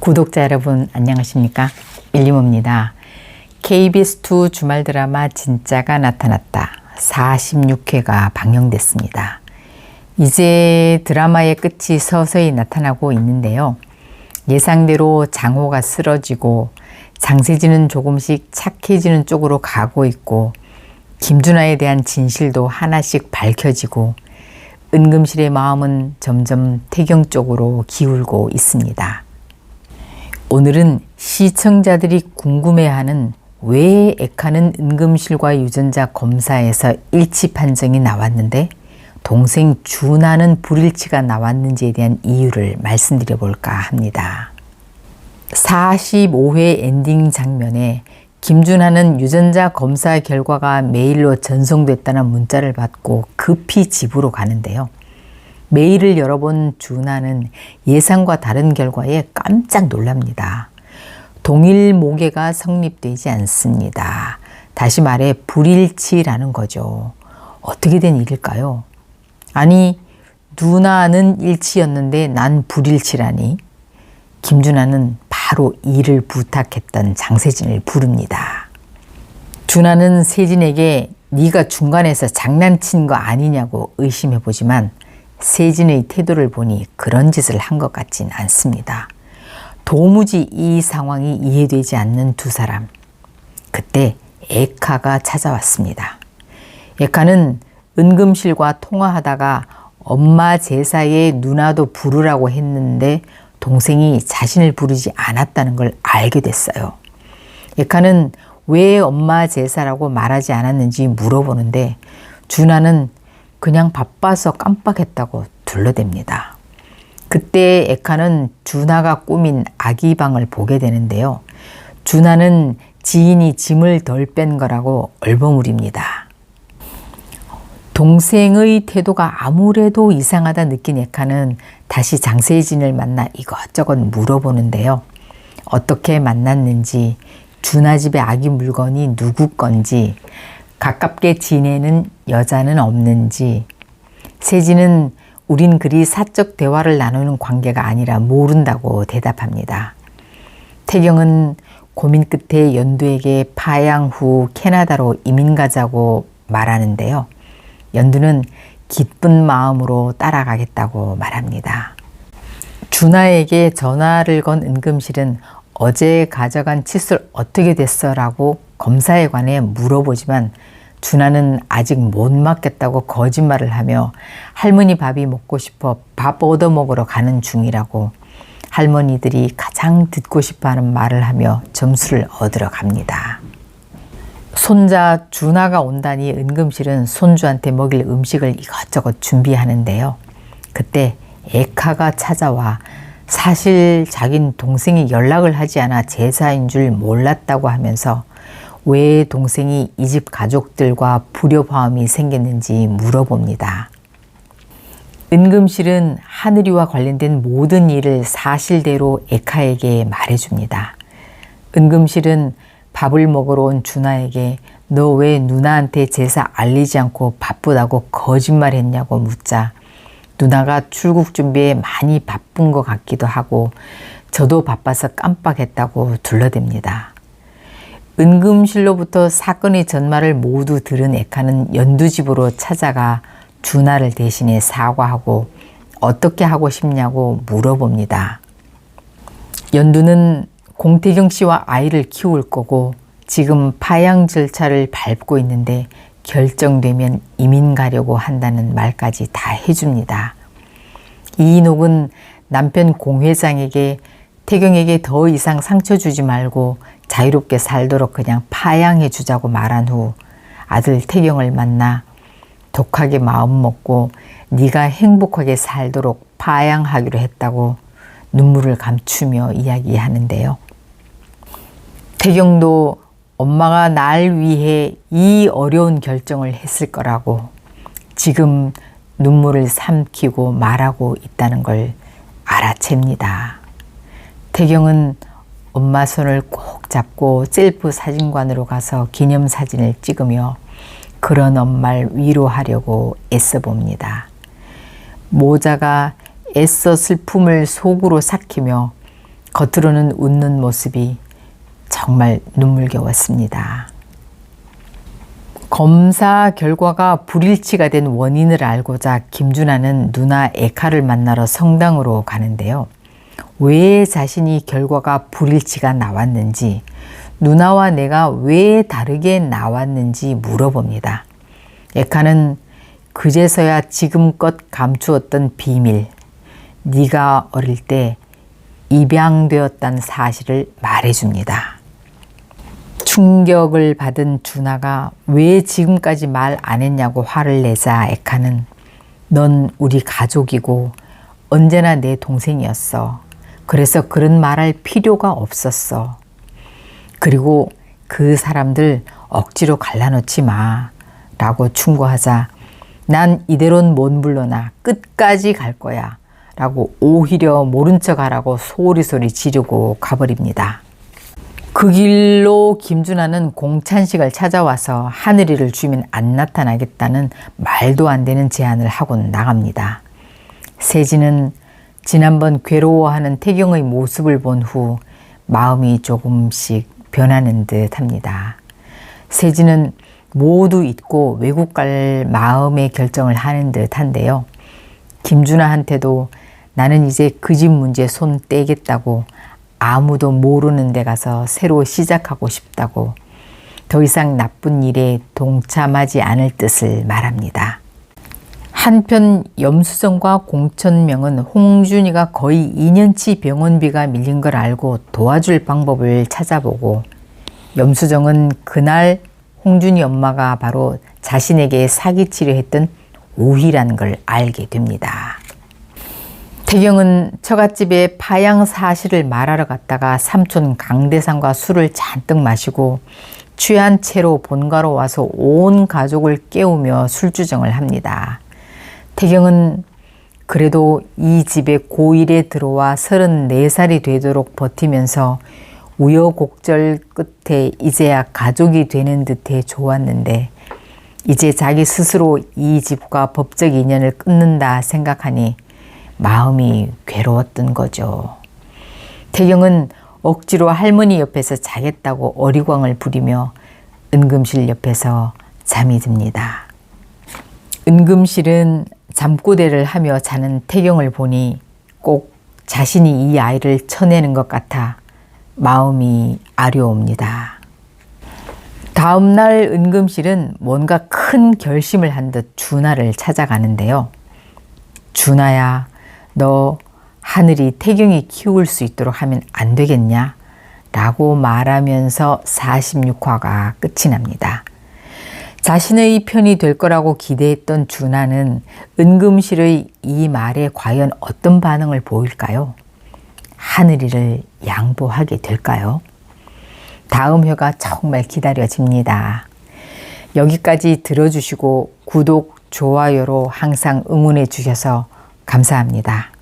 구독자 여러분 안녕하십니까? 밀림입니다. KBS2 주말 드라마 진짜가 나타났다 46회가 방영됐습니다. 이제 드라마의 끝이 서서히 나타나고 있는데요. 예상대로 장호가 쓰러지고 장세진은 조금씩 착해지는 쪽으로 가고 있고 김준하에 대한 진실도 하나씩 밝혀지고 은금실의 마음은 점점 태경 쪽으로 기울고 있습니다. 오늘은 시청자들이 궁금해하는 왜 액하는 은금실과 유전자 검사에서 일치 판정이 나왔는데 동생 준하는 불일치가 나왔는지에 대한 이유를 말씀드려 볼까 합니다. 45회 엔딩 장면에 김준하는 유전자 검사 결과가 메일로 전송됐다는 문자를 받고 급히 집으로 가는데요. 메일을 열어본 준하는 예상과 다른 결과에 깜짝 놀랍니다. 동일 모계가 성립되지 않습니다. 다시 말해 불일치라는 거죠. 어떻게 된 일일까요? 아니, 누나는 일치였는데 난 불일치라니. 김준하는 바로 이를 부탁했던 장세진을 부릅니다. 준하는 세진에게 네가 중간에서 장난친 거 아니냐고 의심해보지만 세진의 태도를 보니 그런 짓을 한 것 같진 않습니다. 도무지 이 상황이 이해되지 않는 두 사람. 그때 에카가 찾아왔습니다. 에카는 은금실과 통화하다가 엄마 제사에 누나도 부르라고 했는데 동생이 자신을 부르지 않았다는 걸 알게 됐어요. 에카는 왜 엄마 제사라고 말하지 않았는지 물어보는데 준하는 그냥 바빠서 깜빡했다고 둘러댑니다. 그때 에카는 준하가 꾸민 아기 방을 보게 되는데요. 준하는 지인이 짐을 덜 뺀 거라고 얼버무립니다. 동생의 태도가 아무래도 이상하다 느낀 에카는 다시 장세진을 만나 이것저것 물어보는데요. 어떻게 만났는지, 준하 집의 아기 물건이 누구 건지, 가깝게 지내는 여자는 없는지, 세진은 우린 그리 사적 대화를 나누는 관계가 아니라 모른다고 대답합니다. 태경은 고민 끝에 연두에게 파양 후 캐나다로 이민 가자고 말하는데요. 연두는 기쁜 마음으로 따라가겠다고 말합니다. 준하에게 전화를 건 은금실은 어제 가져간 칫솔 어떻게 됐어? 라고 검사에 관해 물어보지만 준하는 아직 못 맡겠다고 거짓말을 하며 할머니 밥이 먹고 싶어 밥 얻어 먹으러 가는 중이라고 할머니들이 가장 듣고 싶어하는 말을 하며 점수를 얻으러 갑니다. 손자 준하가 온다니 은금실은 손주한테 먹일 음식을 이것저것 준비하는데요. 그때 에카가 찾아와 사실 자긴 동생이 연락을 하지 않아 제사인 줄 몰랐다고 하면서 왜 동생이 이 집 가족들과 불협화음이 생겼는지 물어봅니다. 은금실은 하늘이와 관련된 모든 일을 사실대로 에카에게 말해줍니다. 은금실은 밥을 먹으러 온 준하에게 너 왜 누나한테 제사 알리지 않고 바쁘다고 거짓말했냐고 묻자 누나가 출국 준비에 많이 바쁜 것 같기도 하고 저도 바빠서 깜빡했다고 둘러댑니다. 은금실로부터 사건의 전말을 모두 들은 에카는 연두 집으로 찾아가 준하를 대신해 사과하고 어떻게 하고 싶냐고 물어봅니다. 연두는 공태경 씨와 아이를 키울 거고 지금 파양 절차를 밟고 있는데 결정되면 이민 가려고 한다는 말까지 다 해줍니다. 이인옥은 남편 공 회장에게 태경에게 더 이상 상처 주지 말고 자유롭게 살도록 그냥 파양해 주자고 말한 후 아들 태경을 만나 독하게 마음 먹고 네가 행복하게 살도록 파양하기로 했다고 눈물을 감추며 이야기하는데요. 태경도 엄마가 날 위해 이 어려운 결정을 했을 거라고 지금 눈물을 삼키고 말하고 있다는 걸 알아챕니다. 태경은 엄마 손을 꼭 잡고 셀프 사진관으로 가서 기념사진을 찍으며 그런 엄마를 위로하려고 애써봅니다. 모자가 애써 슬픔을 속으로 삭히며 겉으로는 웃는 모습이 정말 눈물겨웠습니다. 검사 결과가 불일치가 된 원인을 알고자 김준하는 누나 에카를 만나러 성당으로 가는데요. 왜 자신이 결과가 불일치가 나왔는지, 누나와 내가 왜 다르게 나왔는지 물어봅니다. 에카는 그제서야 지금껏 감추었던 비밀, 네가 어릴 때 입양되었다는 사실을 말해줍니다. 충격을 받은 준하가 왜 지금까지 말 안 했냐고 화를 내자 에카는 넌 우리 가족이고 언제나 내 동생이었어. 그래서 그런 말할 필요가 없었어. 그리고 그 사람들 억지로 갈라놓지 마 라고 충고하자 난 이대로는 못 물러나 끝까지 갈 거야 라고 오히려 모른 척 하라고 소리소리 지르고 가버립니다. 그 길로 김준하는 공찬식을 찾아와서 하늘이를 주면 안 나타나겠다는 말도 안 되는 제안을 하고 나갑니다. 세진은 지난번 괴로워하는 태경의 모습을 본 후 마음이 조금씩 변하는 듯 합니다. 세진은 모두 잊고 외국 갈 마음의 결정을 하는 듯 한데요. 김준하한테도 나는 이제 그 집 문제 손 떼겠다고 아무도 모르는 데 가서 새로 시작하고 싶다고 더 이상 나쁜 일에 동참하지 않을 뜻을 말합니다. 한편 염수정과 공천명은 홍준이가 거의 2년치 병원비가 밀린 걸 알고 도와줄 방법을 찾아보고 염수정은 그날 홍준이 엄마가 바로 자신에게 사기치려 했던 오희라는 걸 알게 됩니다. 태경은 처갓집에 파양 사실을 말하러 갔다가 삼촌 강대상과 술을 잔뜩 마시고 취한 채로 본가로 와서 온 가족을 깨우며 술주정을 합니다. 태경은 그래도 이 집에 고1에 들어와 34살이 되도록 버티면서 우여곡절 끝에 이제야 가족이 되는 듯해 좋았는데 이제 자기 스스로 이 집과 법적 인연을 끊는다 생각하니 마음이 괴로웠던 거죠. 태경은 억지로 할머니 옆에서 자겠다고 어리광을 부리며 은금실 옆에서 잠이 듭니다. 은금실은 잠꼬대를 하며 자는 태경을 보니 꼭 자신이 이 아이를 쳐내는 것 같아 마음이 아려옵니다. 다음 날 은금실은 뭔가 큰 결심을 한 듯 준하를 찾아가는데요. 준하야, 너 하늘이 태경이 키울 수 있도록 하면 안 되겠냐? 라고 말하면서 46화가 끝이 납니다. 자신의 편이 될 거라고 기대했던 준하는 은금실의 이 말에 과연 어떤 반응을 보일까요? 하늘이를 양보하게 될까요? 다음 회가 정말 기다려집니다. 여기까지 들어주시고 구독, 좋아요로 항상 응원해 주셔서 감사합니다.